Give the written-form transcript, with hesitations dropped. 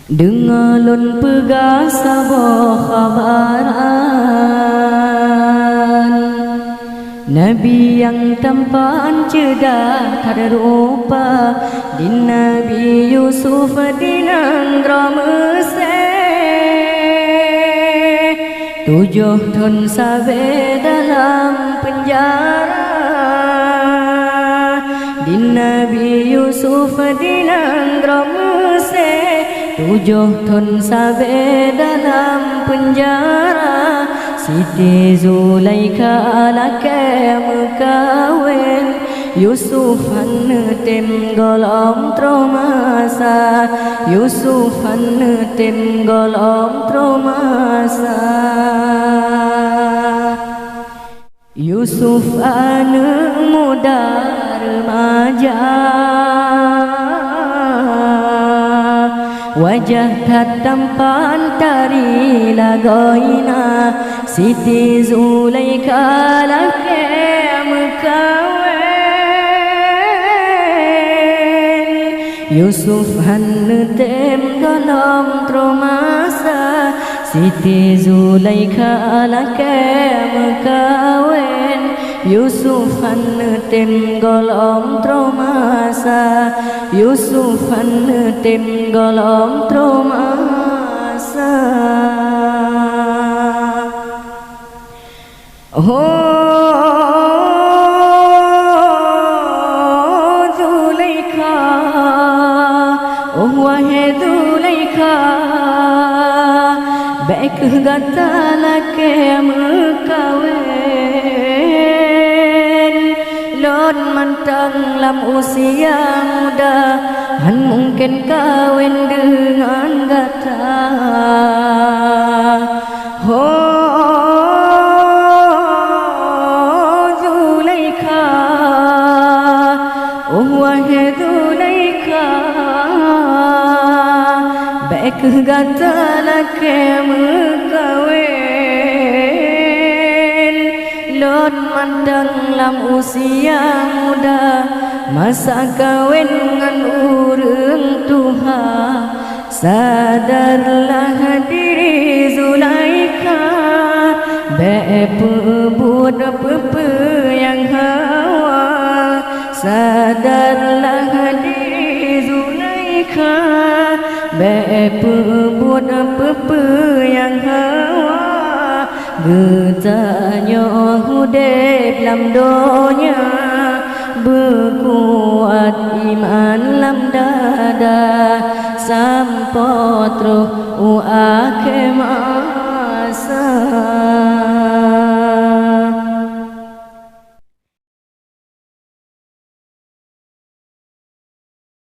Dengalun pegasa khabaran Nabi yang tampan cerdas tak rupa di Nabi Yusuf di negara Mesir 7 tahun sampai dalam penjara di Nabi Yusuf di negara Mesir 7 tahun sampai dalam penjara Siti Zulaikha laki mekawin Yusuf tem golong tromasa Yusuf tem golong tromasa Yusuf anak muda remaja Wajah tak tampan tari lagoina Siti Zulaikha laki mekawin Yusuf tem golong tromasa Siti Zulaikha laki mekawin Yusuf tem golong tromasa Yusuf tem golong tromasa Zulaikha wahai Zulaikha baik gata laki mekawin Lon mantang lam usia muda Han mungkin kawin dengan gata Zulaikha wahai Zulaikha baik gata laki mekawin Lon mandang lam usia muda Masa kawin dengan urang Tuhan Sadarlah diri Zulaikha Bepebud pepe yang hawa Sadarlah diri Zulaikha Bepebud pepe yang hawa Getanya hudib lam donya Berkuat iman lam dada Sampot roh akhir masa